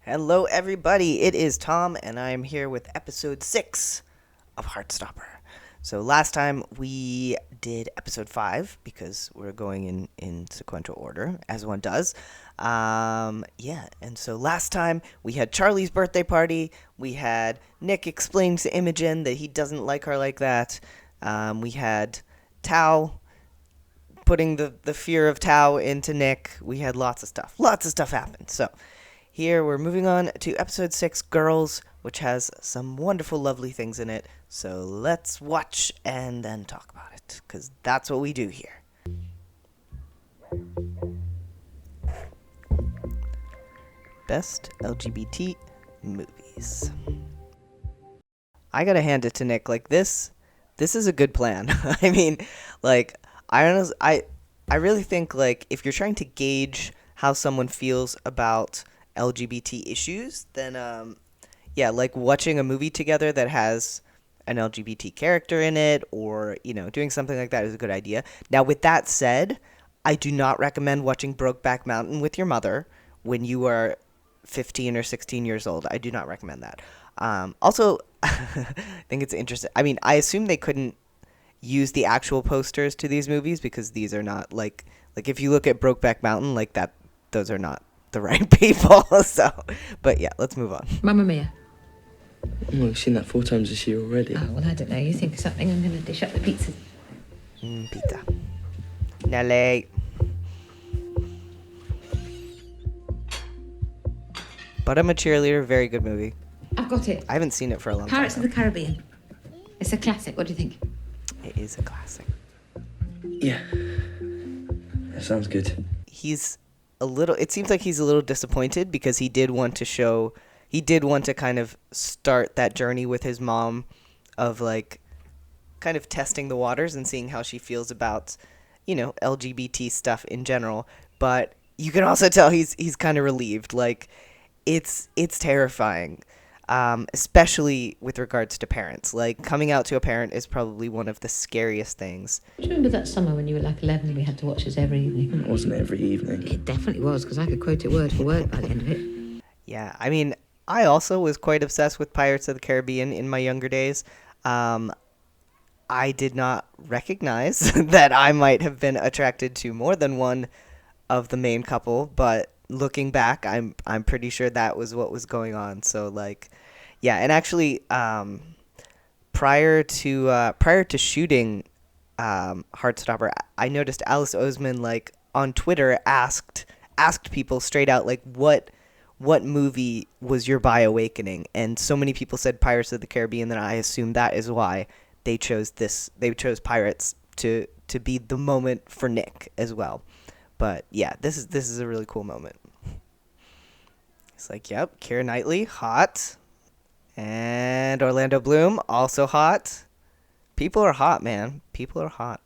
Hello, everybody. It is Tom, and I'm here with episode 6 of Heartstopper. So last time we did episode 5 because we're going in sequential order, as one does. And so last time we had Charlie's birthday party. We had Nick explaining to Imogen that he doesn't like her like that. We had Tao putting the fear of Tao into Nick. We had lots of stuff. Lots of stuff happened. So here we're moving on to episode 6, Girls, which has some wonderful, lovely things in it. So let's watch and then talk about it, because that's what we do here. Best LGBT movies. I gotta hand it to Nick. Like, this is a good plan. I mean, like, I really think, like, if you're trying to gauge how someone feels about LGBT issues, then like watching a movie together that has an LGBT character in it, or doing something like that is a good idea. Now, with that said, I do not recommend watching Brokeback Mountain with your mother when you are 15 or 16 years old. I do not recommend that. Also, I think it's interesting. I mean, I assume they couldn't use the actual posters to these movies because these are not like if you look at Brokeback Mountain, like that, those are not the right people. So, but yeah, let's move on. Mamma Mia. Well, we've seen that 4 times this year already. Oh, well, I don't know. You think of something, I'm going to dish up the pizza. Pizza. Nelly. But I'm a Cheerleader, very good movie. I've got it. I haven't seen it for a long time. Pirates of the Caribbean. It's a classic. What do you think? It is a classic. Yeah. That sounds good. It seems like he's a little disappointed because he did want to kind of start that journey with his mom of like kind of testing the waters and seeing how she feels about, LGBT stuff in general. But you can also tell he's kind of relieved. Like, it's terrifying, especially with regards to parents. Like, coming out to a parent is probably one of the scariest things. Do you remember that summer when you were like 11 and we had to watch this every evening? It wasn't every evening. It definitely was, because I could quote it word for word by the end of it. Yeah, I mean, I also was quite obsessed with Pirates of the Caribbean in my younger days. I did not recognize that I might have been attracted to more than one of the main couple, but looking back, I'm pretty sure that was what was going on. So, like, yeah, and actually, prior to shooting Heartstopper, I noticed Alice Oseman, like, on Twitter asked people straight out, like, what movie was your bi awakening? And so many people said Pirates of the Caribbean that I assume that is why they chose Pirates to be the moment for Nick as well. But yeah, this is a really cool moment. It's like, yep, Keira Knightley, hot. And Orlando Bloom, also hot. People are hot, man. People are hot.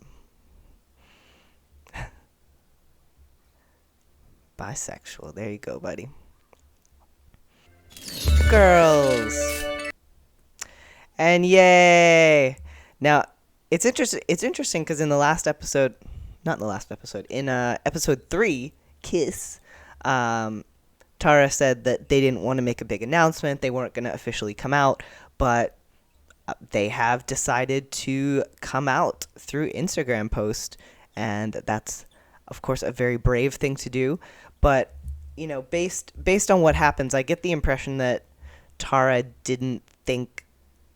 Bisexual. There you go, buddy. Girls. And yay. Now, it's interesting because in the last episode, not in the last episode, in episode 3, Kiss, Tara said that they didn't want to make a big announcement. They weren't going to officially come out, but they have decided to come out through Instagram post, and that's, of course, a very brave thing to do. But, based on what happens, I get the impression that Tara didn't think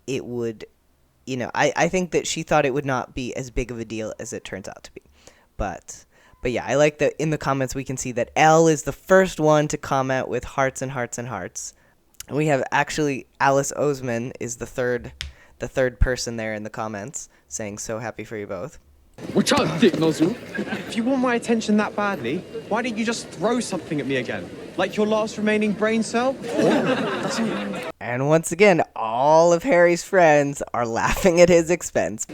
it would, I think that she thought it would not be as big of a deal as it turns out to be. But yeah, I like that in the comments we can see that Elle is the first one to comment with hearts and hearts and hearts. And we have actually Alice Oseman is the third person there in the comments saying so happy for you both. Watch out, dick nozzle. If you want my attention that badly, why don't you just throw something at me again? Like your last remaining brain cell? And once again, all of Harry's friends are laughing at his expense.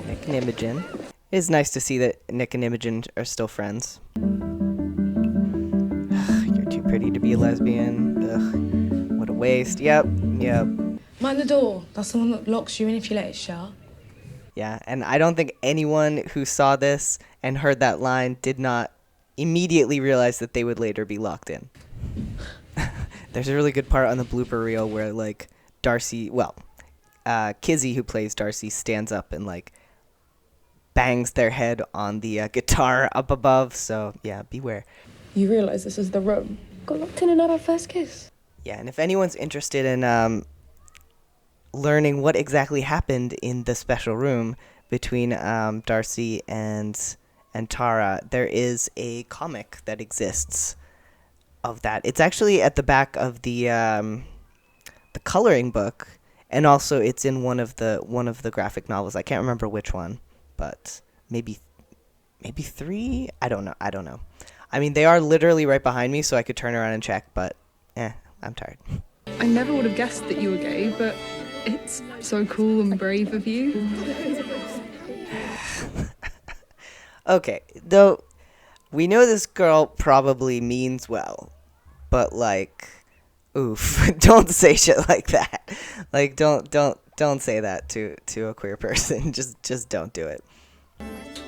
Nick and Imogen. It is nice to see that Nick and Imogen are still friends. You're too pretty to be a lesbian. Ugh, what a waste. Yep. Mind the door. That's the one that locks you in if you let it shut. Yeah, and I don't think anyone who saw this and heard that line did not immediately realize that they would later be locked in. There's a really good part on the blooper reel where like Kizzy, who plays Darcy, stands up and like bangs their head on the guitar up above. So yeah, beware. You realise this is the room. Got locked in and had our first kiss. Yeah, and if anyone's interested in learning what exactly happened in the special room between Darcy and Tara, there is a comic that exists of that. It's actually at the back of the coloring book, and also it's in one of the graphic novels. I can't remember which one, but maybe 3. I don't know. I mean, they are literally right behind me, so I could turn around and check, but I'm tired. I never would have guessed that you were gay, but it's so cool and brave of you. Okay, though we know this girl probably means well, but like, oof, don't say shit like that. Like, don't say that to a queer person. Just don't do it.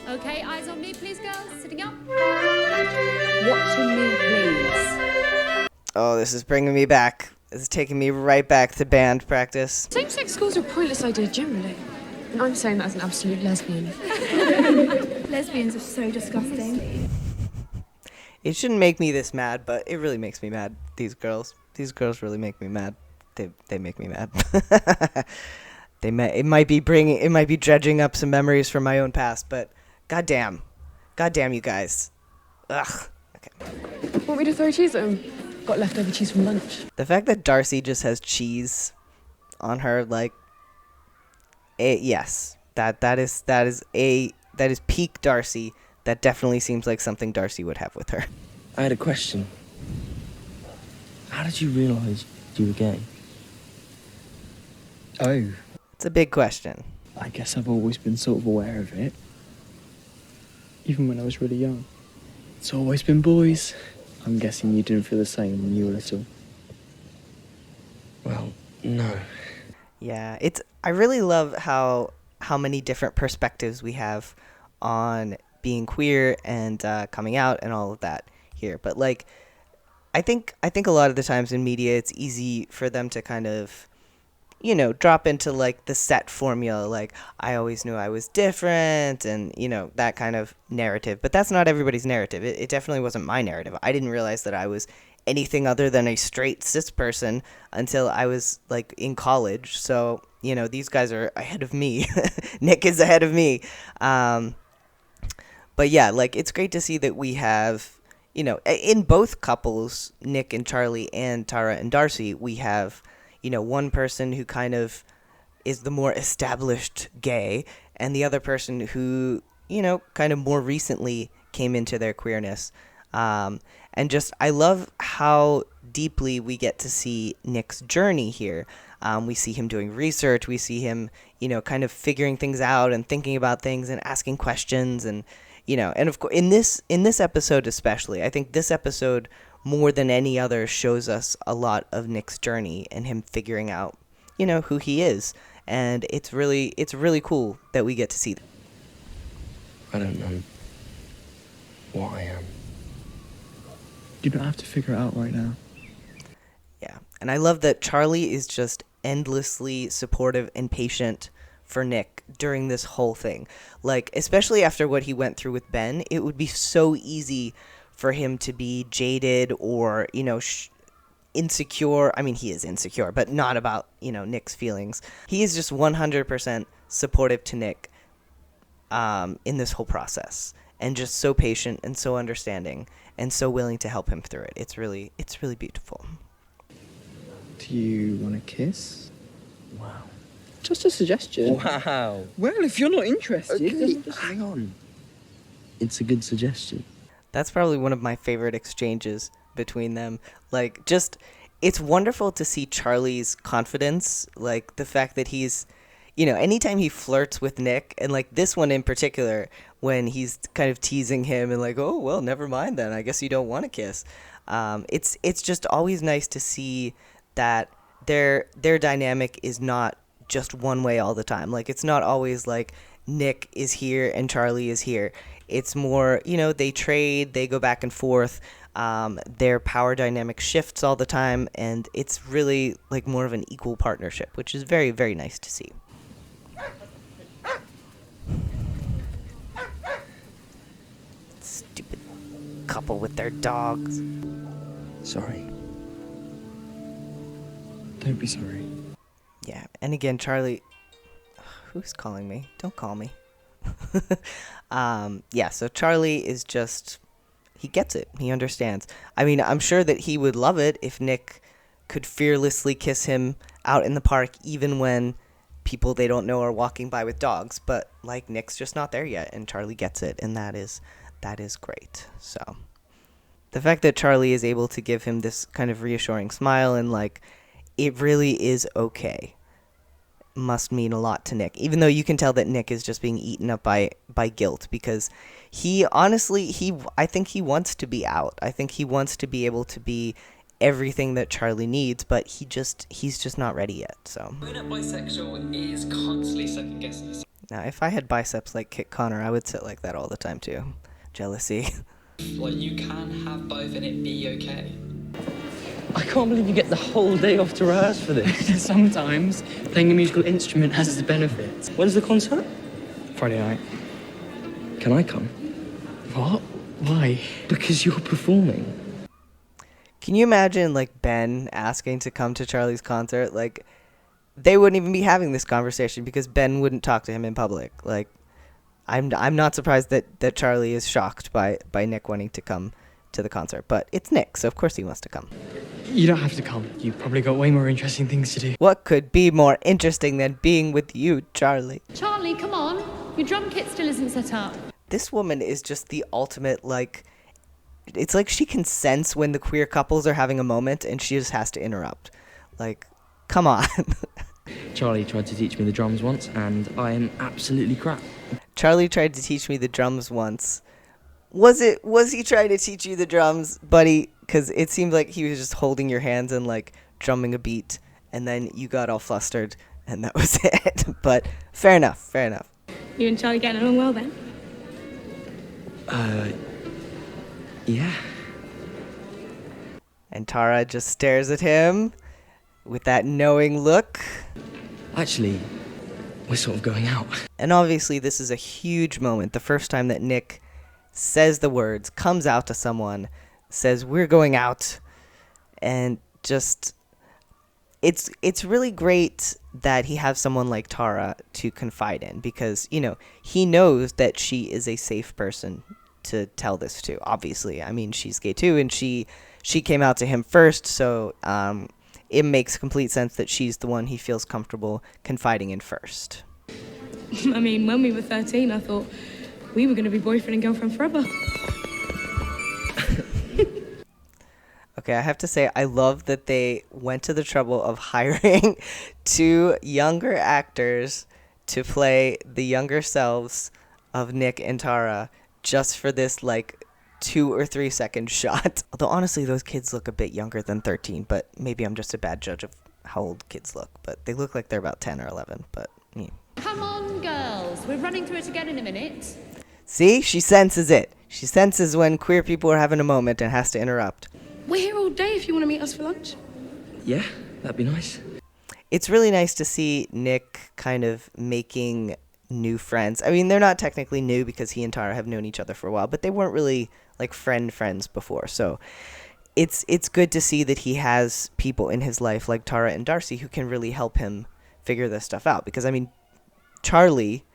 Okay, eyes on me, please, girls. Sitting up. Watching me, please. Oh, this is bringing me back. This is taking me right back to band practice. Same-sex schools are a pointless idea generally. And I'm saying that as an absolute lesbian. Lesbians are so disgusting. It shouldn't make me this mad, but it really makes me mad. These girls really make me mad. They make me mad. It might be dredging up some memories from my own past, but goddamn, you guys. Ugh. Okay. Want me to throw cheese at him? Got leftover cheese from lunch. The fact that Darcy just has cheese on her, like, yes, that is peak Darcy. That definitely seems like something Darcy would have with her. I had a question. How did you realise you were gay? Oh, It's a big question. I guess I've always been sort of aware of it. Even when I was really young. It's always been boys. I'm guessing you didn't feel the same when you were little. Well, no. Yeah, I really love how many different perspectives we have on being queer and coming out and all of that here. But like, I think a lot of the times in media, it's easy for them to kind of, drop into like the set formula, like I always knew I was different, and that kind of narrative. But that's not everybody's narrative. It definitely wasn't my narrative. I didn't realize that I was anything other than a straight cis person until I was like in college. So these guys are ahead of me. Nick is ahead of me. But yeah, like, it's great to see that we have, in both couples, Nick and Charlie and Tara and Darcy, we have, one person who kind of is the more established gay, and the other person who, kind of more recently came into their queerness. And just, I love how deeply we get to see Nick's journey here. We see him doing research. We see him, kind of figuring things out and thinking about things and asking questions. And, and of course, in this episode especially, I think this episode more than any other shows us a lot of Nick's journey and him figuring out, who he is. And it's really cool that we get to see that. I don't know what I am. You don't have to figure it out right now. Yeah, and I love that Charlie is just endlessly supportive and patient for Nick during this whole thing. Like, especially after what he went through with Ben, it would be so easy for him to be jaded or, insecure. I mean, he is insecure, but not about, Nick's feelings. He is just 100% supportive to Nick in this whole process, and just so patient and so understanding and so willing to help him through it. It's really beautiful. Do you want a kiss? Wow. Just a suggestion. Wow. Well, if you're not interested, Okay, then just... hang on. It's a good suggestion. That's probably one of my favorite exchanges between them. Like, just, it's wonderful to see Charlie's confidence, like the fact that he's, anytime he flirts with Nick, and like this one in particular, when he's kind of teasing him and like, oh, well, never mind then, I guess you don't want to kiss. It's just always nice to see that their dynamic is not just one way all the time. Like, it's not always like Nick is here and Charlie is here. It's more, they trade, they go back and forth. Their power dynamic shifts all the time, and it's really like more of an equal partnership, which is very, very nice to see. Stupid couple with their dogs. Sorry. Don't be sorry. Yeah, and again, Charlie... Who's calling me? Don't call me. Yeah, so Charlie is just... He gets it. He understands. I mean, I'm sure that he would love it if Nick could fearlessly kiss him out in the park, even when people they don't know are walking by with dogs. But, like, Nick's just not there yet, and Charlie gets it, and that is great. So, the fact that Charlie is able to give him this kind of reassuring smile and, like, it really is okay, must mean a lot to Nick, even though you can tell that Nick is just being eaten up by guilt, because he honestly, I think he wants to be out. I think he wants to be able to be everything that Charlie needs, but he's just not ready yet. So bisexual is constantly second guessing. Now, if I had biceps like Kit Connor, I would sit like that all the time too. Jealousy. Well, you can have both and it be okay. I can't believe you get the whole day off to rehearse for this. Sometimes playing a musical instrument has its benefits. When's the concert? Friday night. Can I come? What? Why? Because you're performing. Can you imagine, like, Ben asking to come to Charlie's concert? Like, they wouldn't even be having this conversation because Ben wouldn't talk to him in public. Like, I'm not surprised that Charlie is shocked by Nick wanting to come to the concert. But it's Nick, so of course he wants to come. You don't have to come. You've probably got way more interesting things to do. What could be more interesting than being with you, Charlie? Charlie, come on. Your drum kit still isn't set up. This woman is just the ultimate, like... It's like she can sense when the queer couples are having a moment and she just has to interrupt. Like, come on. Charlie tried to teach me the drums once, and I am absolutely crap. Charlie tried to teach me the drums once. Was he trying to teach you the drums, buddy? Because it seemed like he was just holding your hands and, like, drumming a beat, and then you got all flustered, and that was it. But fair enough. You and Charlie getting along well then? Yeah. And Tara just stares at him with that knowing look. Actually, we're sort of going out. And obviously this is a huge moment. The first time that Nick says the words, comes out to someone, says, "We're going out." And just, it's really great that he has someone like Tara to confide in, because, you know, he knows that she is a safe person to tell this to, obviously. I mean, she's gay too, and she came out to him first, so it makes complete sense that she's the one he feels comfortable confiding in first. I mean, when we were 13, I thought we were going to be boyfriend and girlfriend forever. Okay, I have to say, I love that they went to the trouble of hiring 2 younger actors to play the younger selves of Nick and Tara just for this, like, 2 or 3 second shot. Although, honestly, those kids look a bit younger than 13, but maybe I'm just a bad judge of how old kids look. But they look like they're about 10 or 11, but, yeah. Come on, girls. We're running through it again in a minute. See? She senses it. She senses when queer people are having a moment and has to interrupt. We're here all day if you want to meet us for lunch. Yeah, that'd be nice. It's really nice to see Nick kind of making new friends. I mean, they're not technically new because he and Tara have known each other for a while, but they weren't really, like, friends before. So it's good to see that he has people in his life like Tara and Darcy who can really help him figure this stuff out. Because, I mean, Charlie,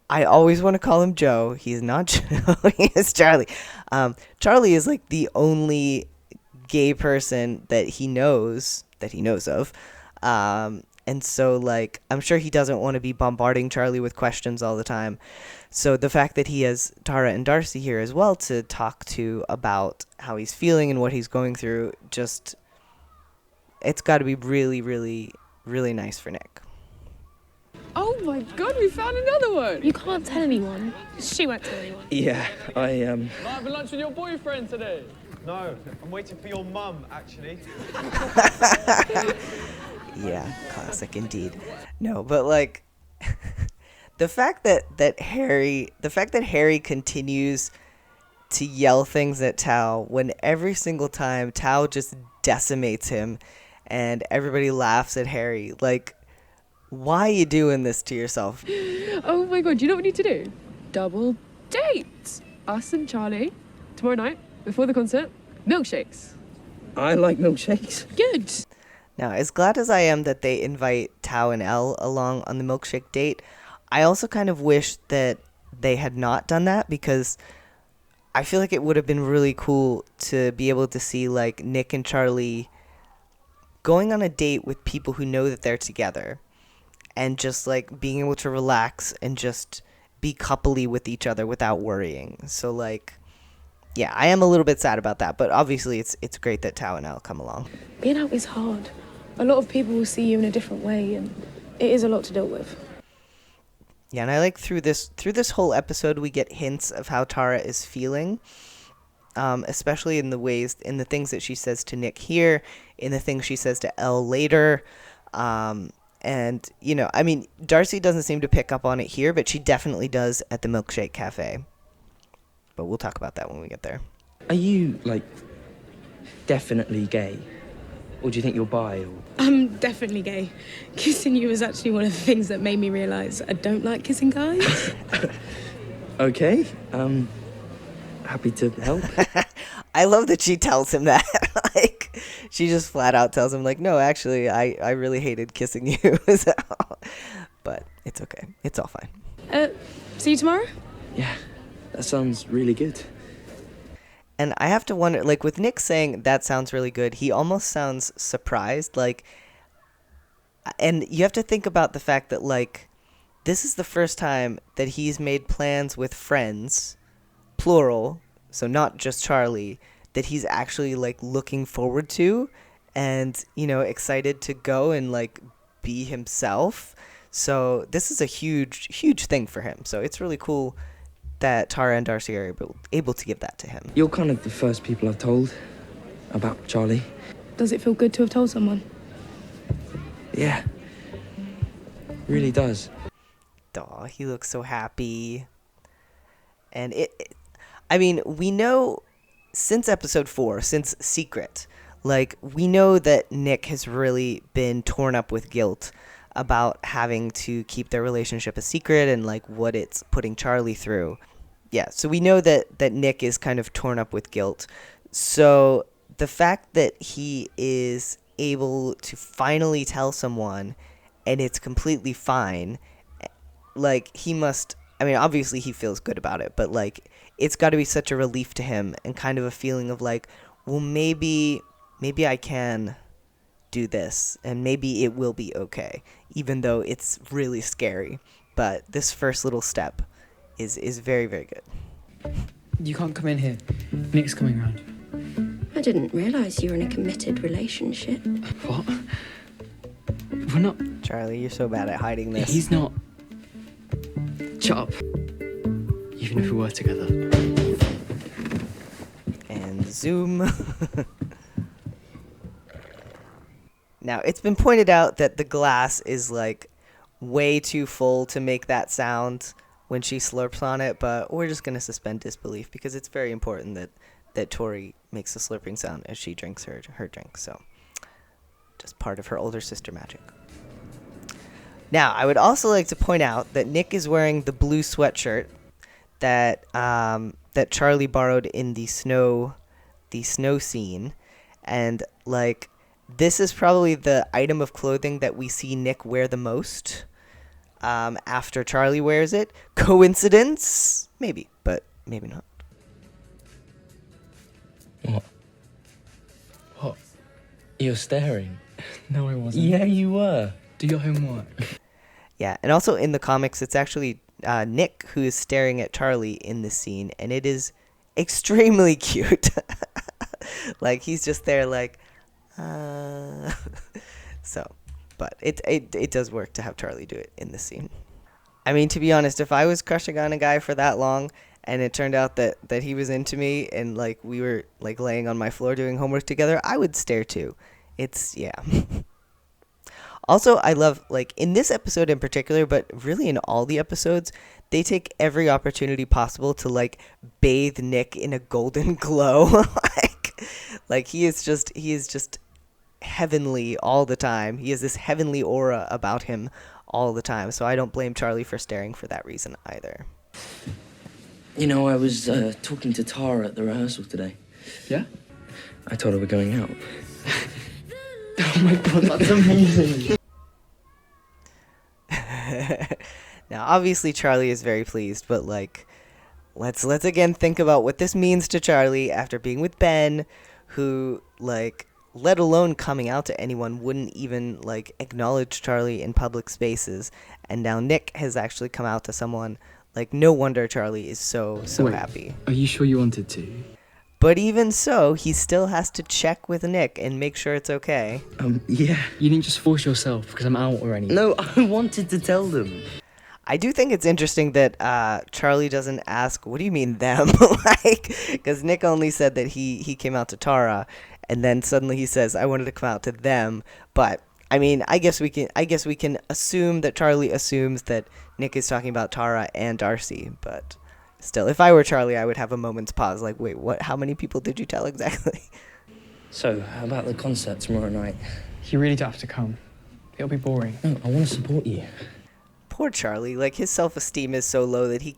I always want to call him Joe. He's not Joe. He is Charlie. Charlie is, like, the only gay person that he knows of. And so, like, I'm sure he doesn't want to be bombarding Charlie with questions all the time. So the fact that he has Tara and Darcy here as well to talk to about how he's feeling and what he's going through, just, it's got to be really, really, really nice for Nick. Oh my god, we found another one! You can't tell anyone. She won't tell anyone. Yeah, Not having lunch with your boyfriend today? No, I'm waiting for your mum, actually. Yeah, classic indeed. No, but, like, the fact that Harry continues to yell things at Tao when every single time Tao just decimates him and everybody laughs at Harry. Like, why are you doing this to yourself? Oh my god, do you know what we need to do? Double dates! Us and Charlie, tomorrow night, before the concert, milkshakes. I like milkshakes. Good! Now, as glad as I am that they invite Tao and Elle along on the milkshake date, I also kind of wish that they had not done that, because I feel like it would have been really cool to be able to see, like, Nick and Charlie going on a date with people who know that they're together and just, like, being able to relax and just be coupley with each other without worrying. So, like, yeah, I am a little bit sad about that, but obviously it's great that Tao and Elle come along. Being out is hard. A lot of people will see you in a different way, and it is a lot to deal with. Yeah, and I like through this whole episode we get hints of how Tara is feeling, especially in the things that she says to Nick here, in the things she says to Elle later, and you know, I mean, Darcy doesn't seem to pick up on it here, but she definitely does at the Milkshake Cafe. But we'll talk about that when we get there. Are you, like, definitely gay? Or do you think you're bi? Or... I'm definitely gay. Kissing you was actually one of the things that made me realise I don't like kissing guys. Okay, happy to help. I love that she tells him that. Like, she just flat out tells him, like, no, actually, I really hated kissing you. So, but it's okay. It's all fine. See you tomorrow? Yeah, that sounds really good. And I have to wonder, like, with Nick saying that sounds really good, he almost sounds surprised, like, and you have to think about the fact that, like, this is the first time that he's made plans with friends, plural, so not just Charlie, that he's actually, like, looking forward to and, you know, excited to go and, like, be himself. So this is a huge, huge thing for him. So it's really cool that Tara and Darcy are able to give that to him. You're kind of the first people I've told about Charlie. Does it feel good to have told someone? Yeah, really does. Aw, he looks so happy. And I mean, we know since episode 4, since Secret, like, we know that Nick has really been torn up with guilt about having to keep their relationship a secret and, like, what it's putting Charlie through. Yeah, so we know that Nick is kind of torn up with guilt. So the fact that he is able to finally tell someone and it's completely fine, like, he must, I mean, obviously he feels good about it, but, like, it's got to be such a relief to him and kind of a feeling of, like, well, maybe I can do this and maybe it will be okay, even though it's really scary. But this first little step is very, very good. You can't come in here. Nick's coming round. I didn't realise you were in a committed relationship. What? We're not... Charlie, you're so bad at hiding this. He's not... Shut up. Even if we were together. And zoom. Now, it's been pointed out that the glass is, like, way too full to make that sound when she slurps on it, but we're just going to suspend disbelief because it's very important that Tori makes a slurping sound as she drinks her drink, so just part of her older sister magic. Now, I would also like to point out that Nick is wearing the blue sweatshirt that Charlie borrowed in the snow scene, and, like, this is probably the item of clothing that we see Nick wear the most after Charlie wears it. Coincidence? Maybe, but maybe not. What? You're staring. No, I wasn't. Yeah, you were. Do your homework. Yeah, and also in the comics, it's actually Nick who is staring at Charlie in this scene, and it is extremely cute. Like, he's just there like, so, but it does work to have Charlie do it in this scene. I mean, to be honest, if I was crushing on a guy for that long and it turned out that he was into me and, like, we were, like, laying on my floor doing homework together, I would stare too. It's, yeah. Also, I love, like, in this episode in particular, but really in all the episodes, they take every opportunity possible to, like, bathe Nick in a golden glow. like he is just heavenly all the time. He has this heavenly aura about him all the time. So I don't blame Charlie for staring for that reason either. You know, I was talking to Tara at the rehearsal today. Yeah? I told her we're going out. Oh my god, that's amazing. Now, obviously, Charlie is very pleased, but, like, let's again think about what this means to Charlie after being with Ben, who, like, let alone coming out to anyone, wouldn't even, like, acknowledge Charlie in public spaces. And now Nick has actually come out to someone. Like, no wonder Charlie is so Wait, happy. Are you sure you wanted to? But even so, he still has to check with Nick and make sure it's okay. Yeah. You didn't just force yourself because I'm out or anything. No, I wanted to tell them. I do think it's interesting that Charlie doesn't ask, what do you mean them? Like, because Nick only said that he came out to Tara, and then suddenly he says, I wanted to come out to them. But I mean, I guess we can assume that Charlie assumes that Nick is talking about Tara and Darcy. But still, if I were Charlie, I would have a moment's pause. Like, wait, what? How many people did you tell exactly? So, how about the concert tomorrow night? You really don't have to come. It'll be boring. No, I want to support you. Poor Charlie. Like, his self-esteem is so low that he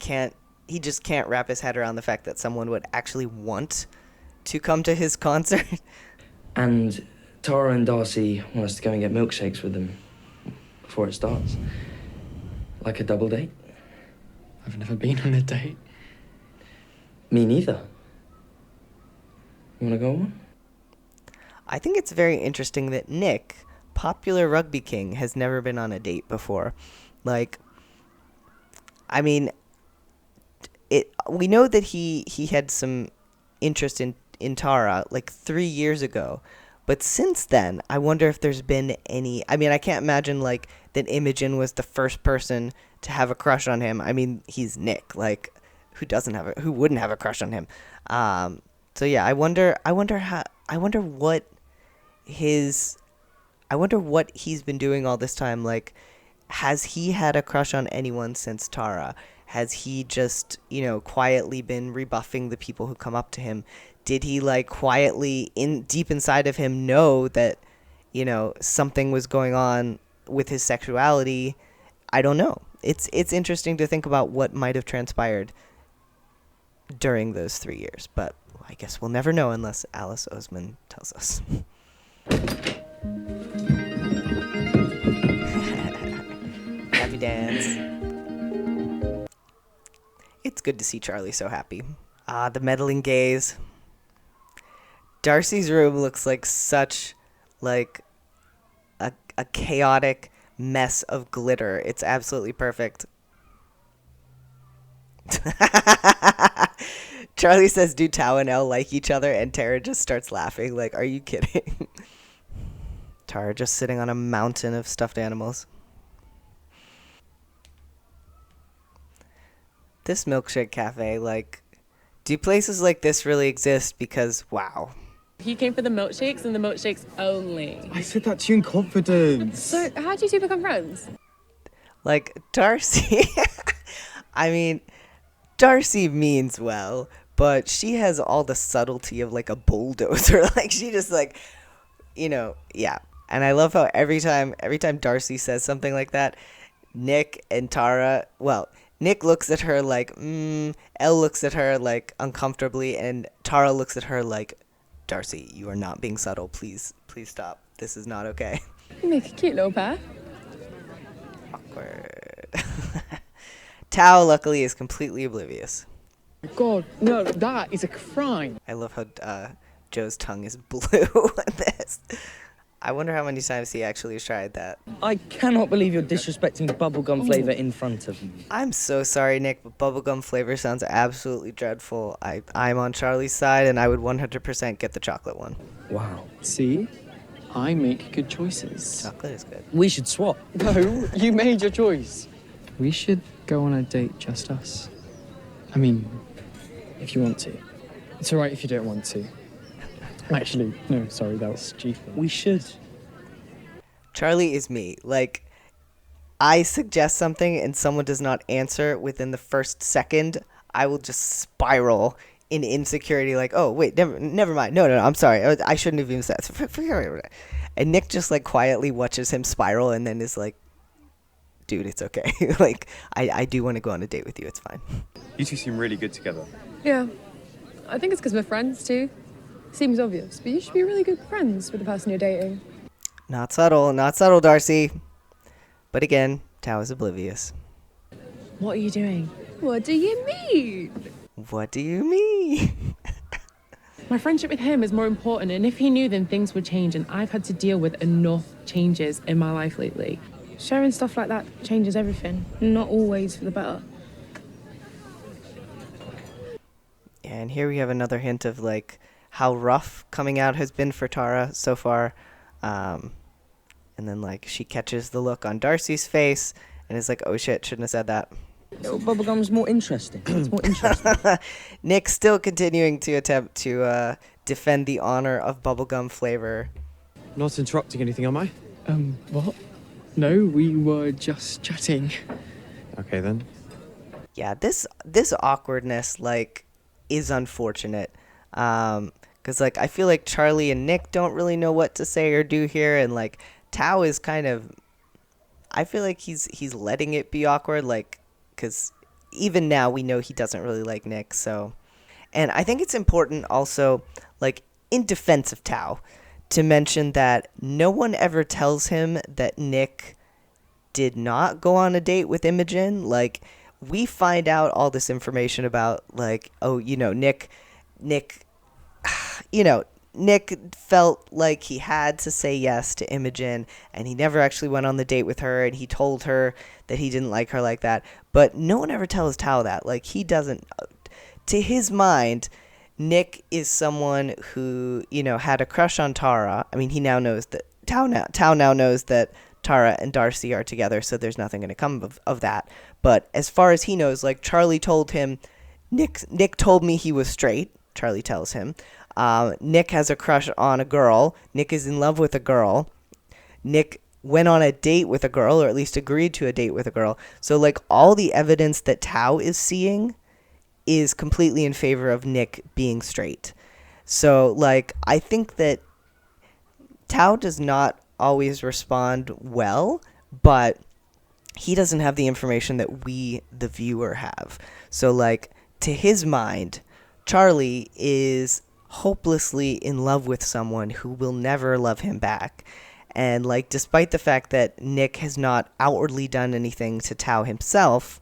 just can't wrap his head around the fact that someone would actually want to come to his concert. And Tara and Darcy want us to go and get milkshakes with them before it starts. Like a double date. I've never been on a date. Me neither. You want to go on one? I think it's very interesting that Nick, popular rugby king, has never been on a date before. Like, I mean, we know that he had some interest in Tara, like, 3 years ago. But since then, I wonder if there's been any... I mean, I can't imagine, like, that Imogen was the first person to have a crush on him. I mean, he's Nick. Like, who wouldn't have a crush on him? So yeah, I wonder what he's been doing all this time. Like, has he had a crush on anyone since Tara? Has he just, quietly been rebuffing the people who come up to him? Did he, like, quietly, deep inside of him, know that, something was going on with his sexuality? I don't know. It's interesting to think about what might have transpired during those 3 years, but I guess we'll never know unless Alice Oseman tells us. Happy dance. It's good to see Charlie so happy. The meddling gaze. Darcy's room looks like such, like, a chaotic mess of glitter. It's absolutely perfect. Charlie says, do Tao and Elle like each other? And Tara just starts laughing. Like, are you kidding? Tara just sitting on a mountain of stuffed animals. This milkshake cafe, like, do places like this really exist? Because, wow. He came for the milkshakes and the milkshakes only. I said that to you in confidence. So how do you two become friends? Like, Darcy, I mean, Darcy means well, but she has all the subtlety of, like, a bulldozer. Like, she just, like, yeah. And I love how every time Darcy says something like that, Nick and Tara, well, Nick looks at her like, Elle looks at her, like, uncomfortably, and Tara looks at her like, Darcy, you are not being subtle. Please stop. This is not okay. You make a cute little pair. Awkward. Tao, luckily, is completely oblivious. God, no, that is a crime. I love how Joe's tongue is blue in this. I wonder how many times he actually tried that. I cannot believe you're disrespecting bubblegum flavour in front of me. I'm so sorry, Nick, but bubblegum flavor sounds absolutely dreadful. I'm on Charlie's side, and I would 100% get the chocolate one. Wow. See? I make good choices. Chocolate is good. We should swap. No, you made your choice. We should go on a date, just us. I mean, if you want to. It's alright if you don't want to. Actually, no, sorry, that was stupid. We should. Charlie is me. Like, I suggest something and someone does not answer within the first second, I will just spiral in insecurity. Like, oh wait, never mind. No, I'm sorry. I shouldn't have even said. Forget it. And Nick just like quietly watches him spiral and then is like, dude, it's okay. Like, I do want to go on a date with you. It's fine. You two seem really good together. Yeah. I think it's because we're friends too. Seems obvious, but you should be really good friends with the person you're dating. Not subtle, Darcy. But again, Tao is oblivious. What are you doing? What do you mean? What do you mean? My friendship with him is more important, and if he knew, then things would change, and I've had to deal with enough changes in my life lately. Sharing stuff like that changes everything. Not always for the better. And here we have another hint of like how rough coming out has been for Tara so far. And then like she catches the look on Darcy's face and is like, oh shit, shouldn't have said that. No, Bubblegum's more interesting. It's more interesting. Nick still continuing to attempt to defend the honor of bubblegum flavor. Not interrupting anything, am I? What? No, we were just chatting. Okay then. Yeah, this awkwardness like is unfortunate. 'Cause like I feel like Charlie and Nick don't really know what to say or do here, and like Tao is kind of, I feel like he's letting it be awkward, like, because even now we know he doesn't really like Nick. So, and I think it's important also, like, in defense of Tao, to mention that no one ever tells him that Nick did not go on a date with Imogen. Like, we find out all this information about, like, oh, Nick felt like he had to say yes to Imogen, and he never actually went on the date with her, and he told her that he didn't like her like that. But no one ever tells Tao that. Like, he doesn't, to his mind, Nick is someone who, had a crush on Tara. I mean, he now knows that, Tao now knows that Tara and Darcy are together, so there's nothing going to come of that. But as far as he knows, like, Charlie told him, Nick told me he was straight, Charlie tells him. Nick has a crush on a girl. Nick is in love with a girl. Nick went on a date with a girl, or at least agreed to a date with a girl. So, like, all the evidence that Tao is seeing is completely in favor of Nick being straight. So, like, I think that Tao does not always respond well, but he doesn't have the information that we, the viewer, have. So, like, to his mind, Charlie is hopelessly in love with someone who will never love him back. And, like, despite the fact that Nick has not outwardly done anything to Tao himself,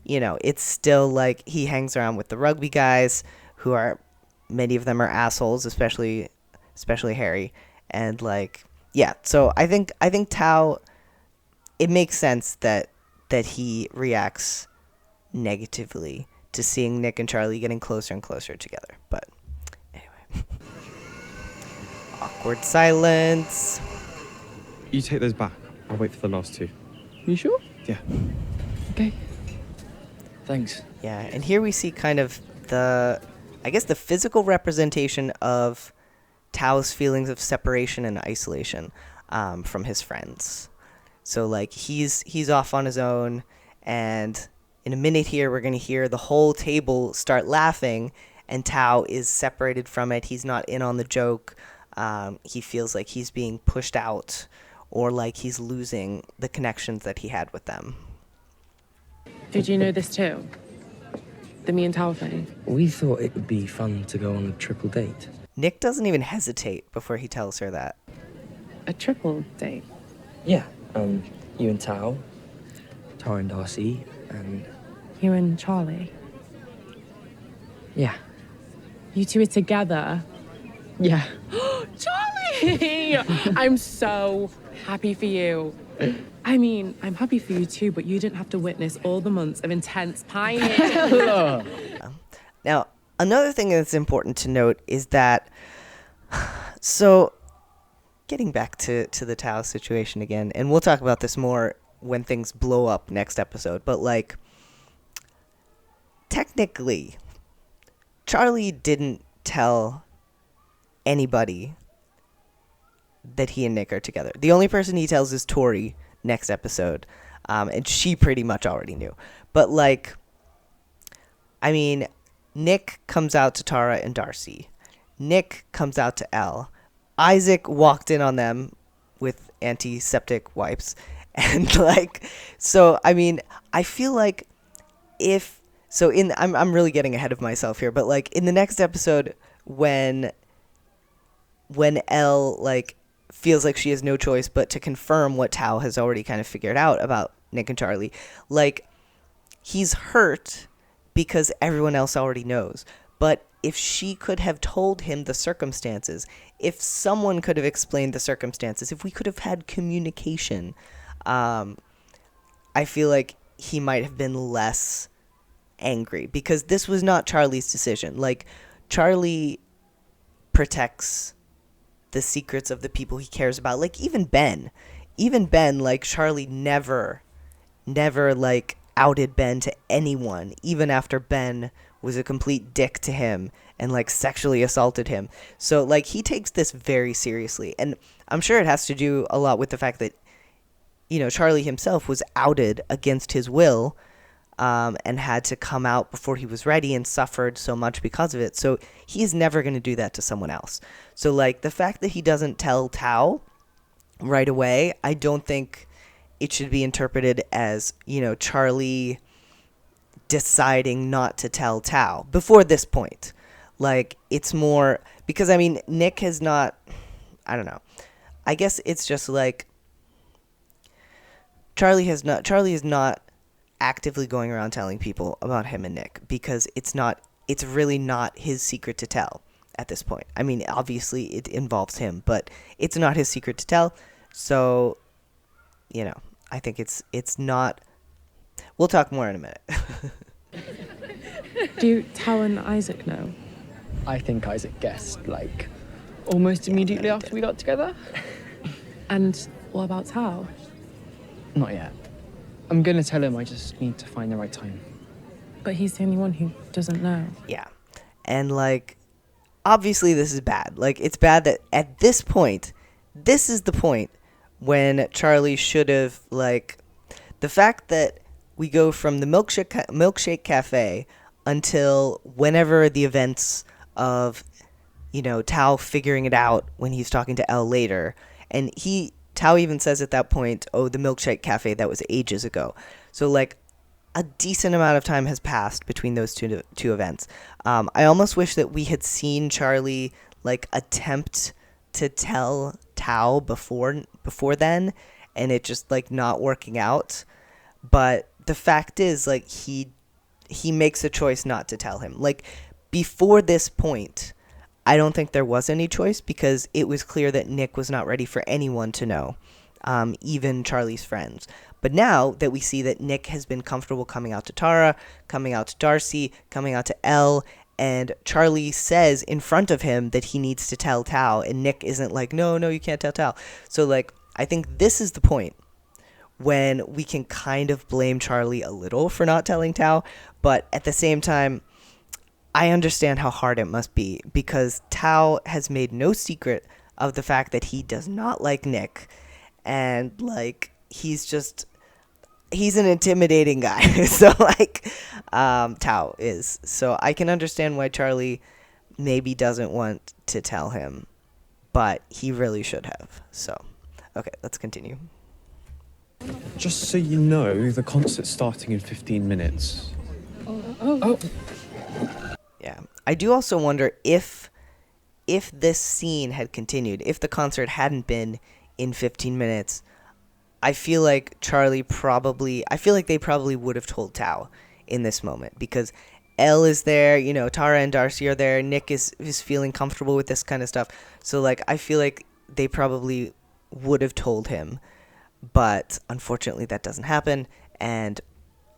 it's still, like, he hangs around with the rugby guys, who are, many of them are assholes, especially Harry. And, like, yeah, so I think Tao, it makes sense that he reacts negatively to seeing Nick and Charlie getting closer and closer together. But anyway. Awkward silence. You take those back. I'll wait for the last two. You sure? Yeah. Okay. Thanks. Yeah, and here we see kind of the physical representation of Tao's feelings of separation and isolation from his friends. So, like, he's off on his own, and in a minute here, we're going to hear the whole table start laughing, and Tao is separated from it. He's not in on the joke. He feels like he's being pushed out, or like he's losing the connections that he had with them. Did you know this too? The me and Tao thing? We thought it would be fun to go on a triple date. Nick doesn't even hesitate before he tells her that. A triple date? Yeah, you and Tao, Tara and Darcy, and... You and Charlie? Yeah. You two are together? Yeah. Charlie! I'm so happy for you. I mean, I'm happy for you too, but you didn't have to witness all the months of intense pining. Now, another thing that's important to note is that, so, getting back to the Tao situation again, and we'll talk about this more when things blow up next episode, but, like, technically, Charlie didn't tell anybody that he and Nick are together. The only person he tells is Tori next episode, and she pretty much already knew. But, like, I mean, Nick comes out to Tara and Darcy. Nick comes out to Elle. Isaac walked in on them with antiseptic wipes. And, like, so, I mean, I feel like I'm really getting ahead of myself here, but, like, in the next episode, when Elle, like, feels like she has no choice but to confirm what Tao has already kind of figured out about Nick and Charlie, like, he's hurt because everyone else already knows. But if she could have told him the circumstances, if someone could have explained the circumstances, if we could have had communication, I feel like he might have been less angry, because this was not Charlie's decision. Like, Charlie protects the secrets of the people he cares about. Like, even Ben, like, Charlie never, like, outed Ben to anyone, even after Ben was a complete dick to him and, like, sexually assaulted him. So, like, he takes this very seriously. And I'm sure it has to do a lot with the fact that, you know, Charlie himself was outed against his will, and had to come out before he was ready and suffered so much because of it. So he's never going to do that to someone else. So, like, the fact that he doesn't tell Tao right away, I don't think it should be interpreted as, you know, Charlie deciding not to tell Tao before this point. Like, it's more because, I mean, Nick has not, I don't know. I guess it's just like Charlie is not actively going around telling people about him and Nick, because it's really not his secret to tell at this point. I mean, obviously it involves him, but it's not his secret to tell. So, you know, I think it's not. We'll talk more in a minute. Do Tao and Isaac know? I think Isaac guessed, like, almost immediately after we got together. And what about Tao? Not yet. I'm gonna tell him, I just need to find the right time. But he's the only one who doesn't know. Yeah. And, like, obviously this is bad. Like, it's bad that at this point, this is the point when Charlie should have, like, the fact that we go from the milkshake cafe until whenever the events of, you know, Tao figuring it out when he's talking to Elle later. And Tao even says at that point, oh, the milkshake cafe, that was ages ago. So, like, a decent amount of time has passed between those two events. I almost wish that we had seen Charlie, like, attempt to tell Tao before then, and it just, like, not working out. But the fact is, like, he makes a choice not to tell him. Like, before this point, I don't think there was any choice, because it was clear that Nick was not ready for anyone to know, even Charlie's friends. But now that we see that Nick has been comfortable coming out to Tara, coming out to Darcy, coming out to Elle, and Charlie says in front of him that he needs to tell Tao, and Nick isn't like, no, you can't tell Tao. So, like, I think this is the point when we can kind of blame Charlie a little for not telling Tao, but at the same time, I understand how hard it must be, because Tao has made no secret of the fact that he does not like Nick, and, like, he's an intimidating guy. So, like, Tao is. So I can understand why Charlie maybe doesn't want to tell him, but he really should have. So, okay, let's continue. Just so you know, the concert's starting in 15 minutes. Oh. Yeah. I do also wonder if this scene had continued, if the concert hadn't been in 15 minutes, I feel like they probably would have told Tao in this moment, because Elle is there, you know, Tara and Darcy are there, Nick is feeling comfortable with this kind of stuff. So, like, I feel like they probably would have told him, but unfortunately that doesn't happen, and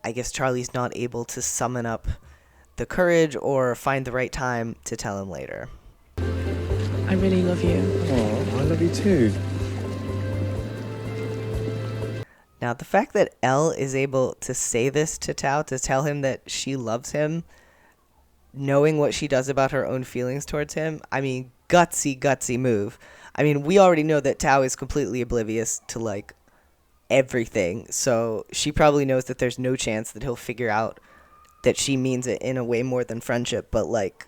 I guess Charlie's not able to summon up the courage or find the right time to tell him later. I really love you. Oh, I love you too. Now, the fact that Elle is able to say this to Tao, to tell him that she loves him, knowing what she does about her own feelings towards him, I mean, gutsy move. I mean, we already know that Tao is completely oblivious to, like, everything. So she probably knows that there's no chance that he'll figure out that she means it in a way more than friendship. But, like,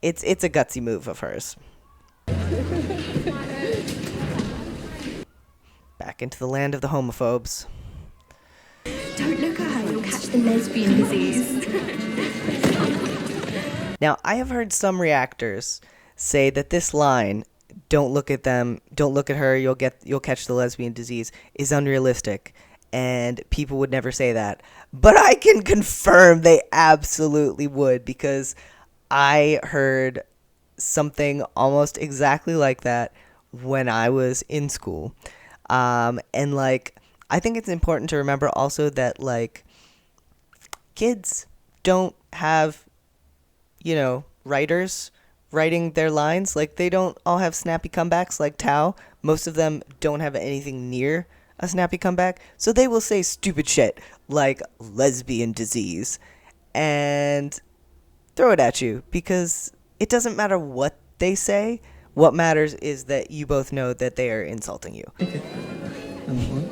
it's a gutsy move of hers. Back into the land of the homophobes. Don't look at her, you'll catch the lesbian disease. Now, I have heard some reactors say that this line, "Don't look at them, don't look at her, you'll catch the lesbian disease," is unrealistic, and people would never say that. But I can confirm they absolutely would, because I heard something almost exactly like that when I was in school. And, like, I think it's important to remember also that, like, kids don't have, you know, writers writing their lines. Like, they don't all have snappy comebacks like Tao. Most of them don't have anything near a snappy comeback. So they will say stupid shit like lesbian disease and throw it at you, because it doesn't matter what they say. What matters is that you both know that they are insulting you. Okay. Number 1.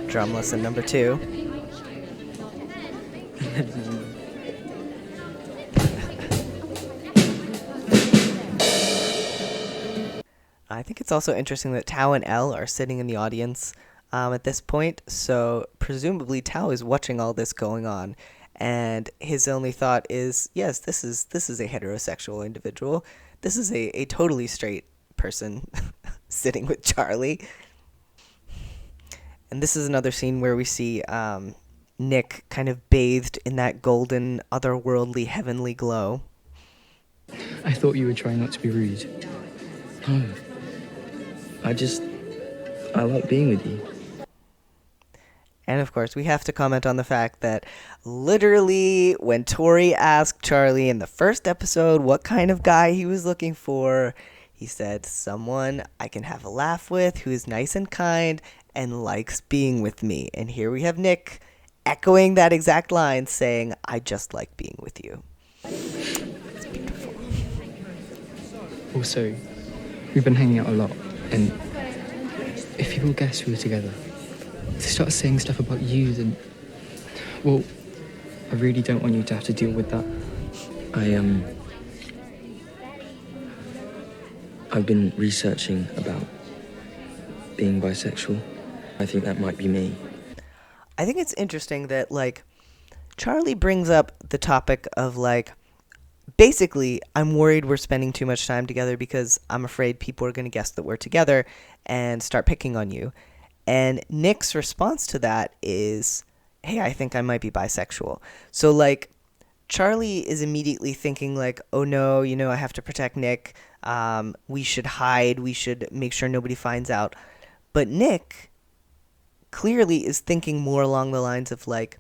Drum lesson number 2. I think it's also interesting that Tao and Elle are sitting in the audience at this point, so presumably Tao is watching all this going on, and his only thought is, yes, this is a heterosexual individual. This is a totally straight person sitting with Charlie. And this is another scene where we see Nick kind of bathed in that golden, otherworldly, heavenly glow. I thought you were trying not to be rude. No. I like being with you. And of course, we have to comment on the fact that literally when Tori asked Charlie in the first episode what kind of guy he was looking for, he said, someone I can have a laugh with, who is nice and kind, and likes being with me. And here we have Nick echoing that exact line, saying, I just like being with you. It's beautiful. Also, we've been hanging out a lot, and if people guess we were together, if they start saying stuff about you, then, well, I really don't want you to have to deal with that. I've been researching about being bisexual. I think that might be me. I think it's interesting that, like, Charlie brings up the topic of, like, basically, I'm worried we're spending too much time together because I'm afraid people are going to guess that we're together and start picking on you. And Nick's response to that is, hey, I think I might be bisexual. So, like, Charlie is immediately thinking, like, oh no, you know, I have to protect Nick. We should hide. We should make sure nobody finds out. But Nick clearly is thinking more along the lines of, like,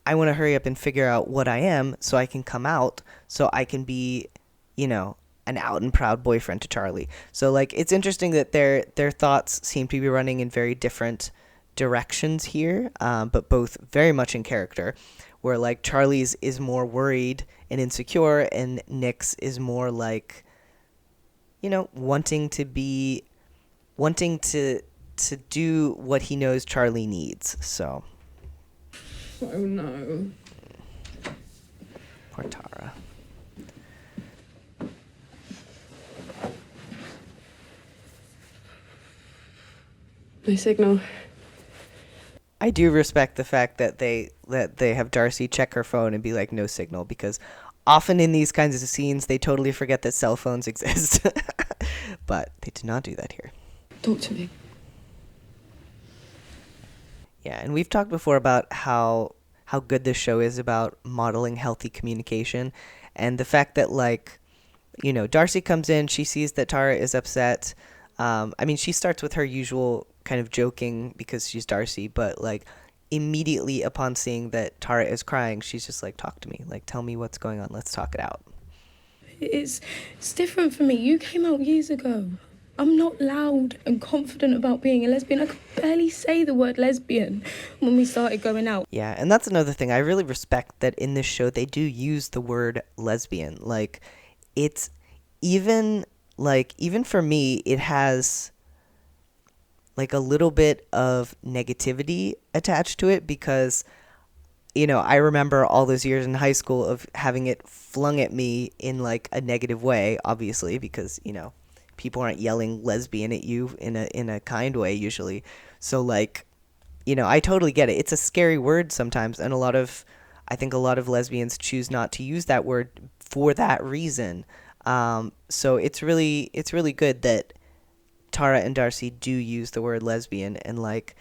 I want to hurry up and figure out what I am so I can come out, so I can be, you know, an out and proud boyfriend to Charlie. So, like, it's interesting that their thoughts seem to be running in very different directions here, but both very much in character, where, like, Charlie's is more worried and insecure, and Nick's is more like, you know, wanting to do what he knows Charlie needs. So, Oh no. poor Tara. No signal. I do respect the fact that they have Darcy check her phone and be like, no signal, because often in these kinds of scenes they totally forget that cell phones exist. But they did not do that here. Talk to me. Yeah, and we've talked before about how good this show is about modeling healthy communication, and the fact that, like, you know, Darcy comes in, she sees that Tara is upset. I mean, she starts with her usual kind of joking because she's Darcy, but, like, immediately upon seeing that Tara is crying, she's just like, talk to me, like, tell me what's going on, let's talk it out. It's different for me. You came out years ago. I'm not loud and confident about being a lesbian. I could barely say the word lesbian when we started going out. Yeah, and that's another thing. I really respect that in this show they do use the word lesbian. Like, it's even like, even for me, it has like a little bit of negativity attached to it because, I remember all those years in high school of having it flung at me in like a negative way, obviously, because, people aren't yelling lesbian at you in a kind way usually. So like, I totally get it. It's a scary word sometimes, and I think a lot of lesbians choose not to use that word for that reason. So it's really good that Tara and Darcy do use the word lesbian, and like,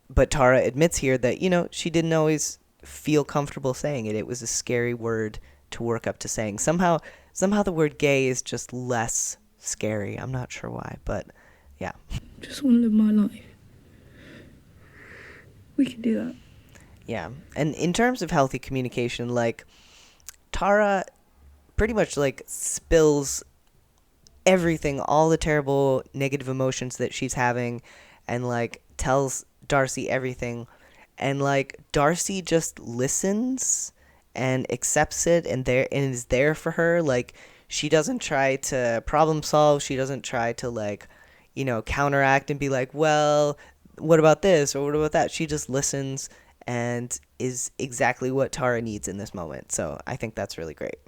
but Tara admits here that, she didn't always feel comfortable saying it. It was a scary word to work up to saying. Somehow the word gay is just less scary. I'm not sure why, but yeah. Just want to live my life. We can do that. Yeah. And in terms of healthy communication, like, Tara pretty much like spills everything, all the terrible negative emotions that she's having, and like tells Darcy everything, and like Darcy just listens and accepts it and is there for her. Like, she doesn't try to problem solve, she doesn't try to like, counteract and be like, well, what about this or what about that. She just listens and is exactly what Tara needs in this moment. So I think that's really great.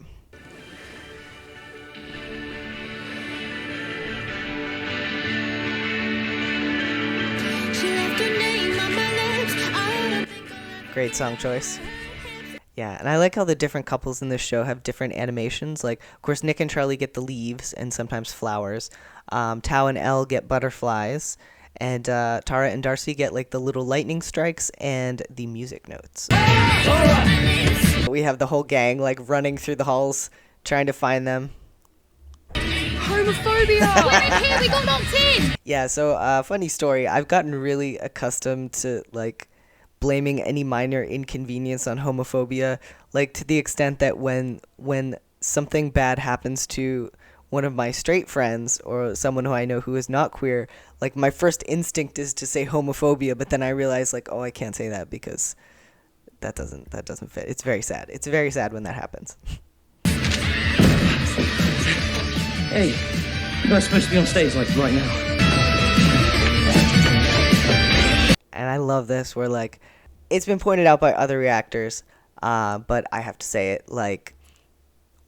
Great song choice. Yeah, and I like how the different couples in this show have different animations. Like, of course, Nick and Charlie get the leaves and sometimes flowers. Tao and Elle get butterflies. And Tara and Darcy get, like, the little lightning strikes and the music notes. We have the whole gang, like, running through the halls, trying to find them. Homophobia! We're in here, we got locked in! Yeah, so, funny story. I've gotten really accustomed to, like, blaming any minor inconvenience on homophobia, like, to the extent that when something bad happens to one of my straight friends or someone who I know who is not queer, like, my first instinct is to say homophobia, but then I realize, like, oh, I can't say that because that doesn't fit. It's very sad. It's very sad when that happens. Hey, you're not supposed to be on stage like right now. And I love this where, like, it's been pointed out by other reactors, but I have to say it, like,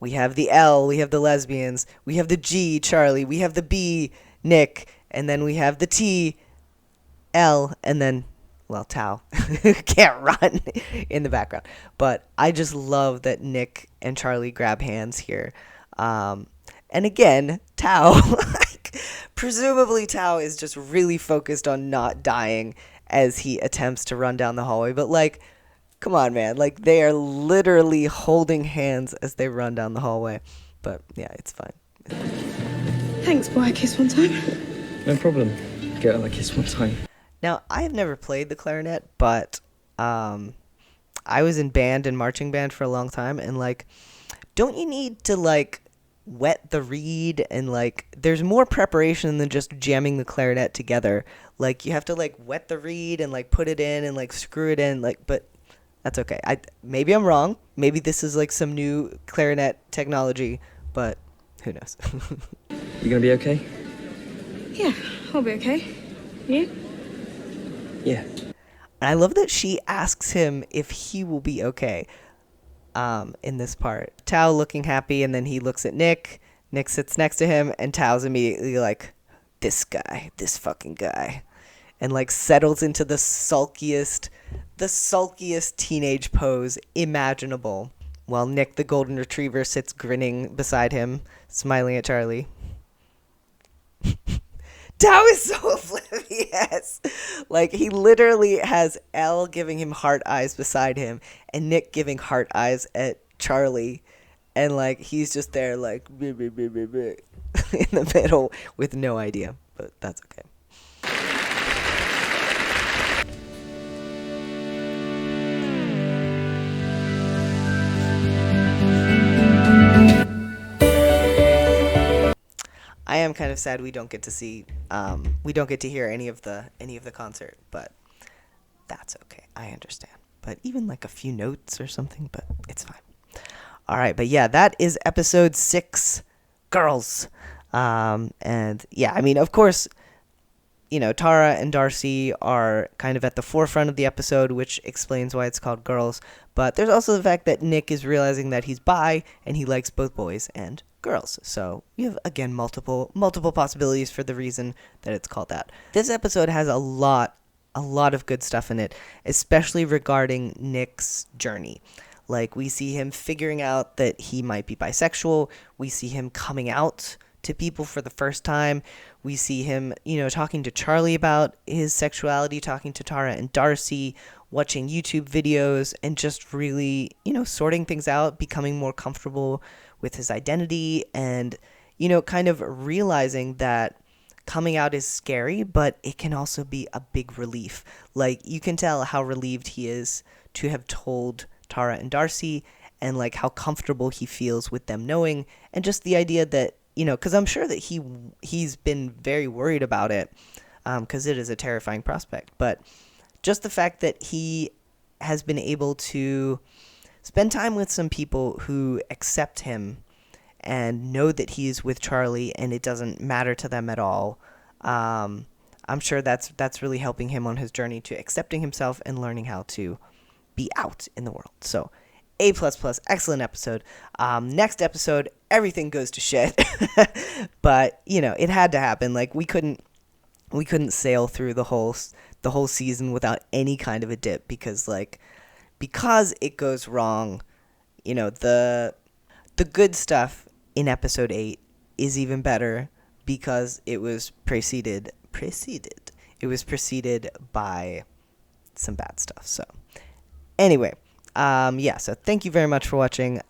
we have the L, we have the lesbians, we have the G, Charlie, we have the B, Nick, and then we have the T, L, and then, well, Tao can't run in the background. But I just love that Nick and Charlie grab hands here. And again, Tao, like, presumably Tao is just really focused on not dying as he attempts to run down the hallway. But, like, come on, man. Like, they are literally holding hands as they run down the hallway. But, yeah, it's fine. Thanks, boy. A kiss one time. No problem. Get her a kiss one time. Now, I have never played the clarinet, but I was in band and marching band for a long time. And, like, don't you need to, like, wet the reed? And, like, there's more preparation than just jamming the clarinet together. Like, you have to, like, wet the reed and, like, put it in and, like, screw it in. Like, but that's okay. Maybe I'm wrong. Maybe this is, like, some new clarinet technology, but who knows? You gonna be okay? Yeah, I'll be okay. You? Yeah. And I love that she asks him if he will be okay in this part. Tao looking happy, and then he looks at Nick. Nick sits next to him, and Tao's immediately like, this fucking guy. And, like, settles into the sulkiest teenage pose imaginable, while Nick the golden retriever sits grinning beside him, smiling at Charlie. Tao is so oblivious. Like, he literally has Elle giving him heart eyes beside him and Nick giving heart eyes at Charlie, and, like, he's just there, like, in the middle with no idea, but that's okay. I am kind of sad we don't get to see, we don't get to hear any of the concert, but that's okay. I understand. But even like a few notes or something, but it's fine. All right, but yeah, that is episode 6, Girls. And yeah, I mean, of course, Tara and Darcy are kind of at the forefront of the episode, which explains why it's called Girls. But there's also the fact that Nick is realizing that he's bi and he likes both boys and girls. So we have, again, multiple possibilities for the reason that it's called that. This episode has a lot of good stuff in it, especially regarding Nick's journey. Like, we see him figuring out that he might be bisexual. We see him coming out to people for the first time. We see him, talking to Charlie about his sexuality, talking to Tara and Darcy, watching YouTube videos, and just really, sorting things out, becoming more comfortable with his identity, and, kind of realizing that coming out is scary, but it can also be a big relief. Like, you can tell how relieved he is to have told Tara and Darcy, and like how comfortable he feels with them knowing, and just the idea that, because I'm sure that he's been very worried about it, because it is a terrifying prospect, but just the fact that he has been able to spend time with some people who accept him and know that he's with Charlie and it doesn't matter to them at all. I'm sure that's really helping him on his journey to accepting himself and learning how to be out in the world. So A++, excellent episode. Next episode, everything goes to shit. But, it had to happen. Like, we couldn't sail through the whole season without any kind of a dip, because it goes wrong, the good stuff in episode 8 is even better because it was preceded by some bad stuff. So anyway, so thank you very much for watching.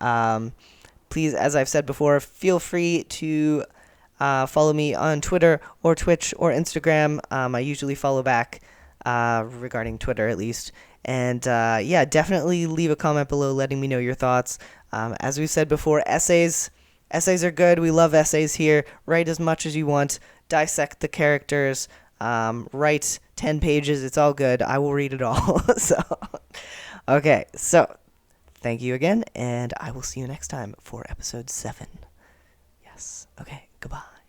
Please, as I've said before, feel free to follow me on Twitter or Twitch or Instagram. I usually follow back regarding Twitter, at least. And definitely leave a comment below letting me know your thoughts. As we said before, essays are good. We love essays here. Write as much as you want. Dissect the characters. Write 10 pages. It's all good. I will read it all. Okay, so thank you again, and I will see you next time for episode 7. Yes. Okay, goodbye.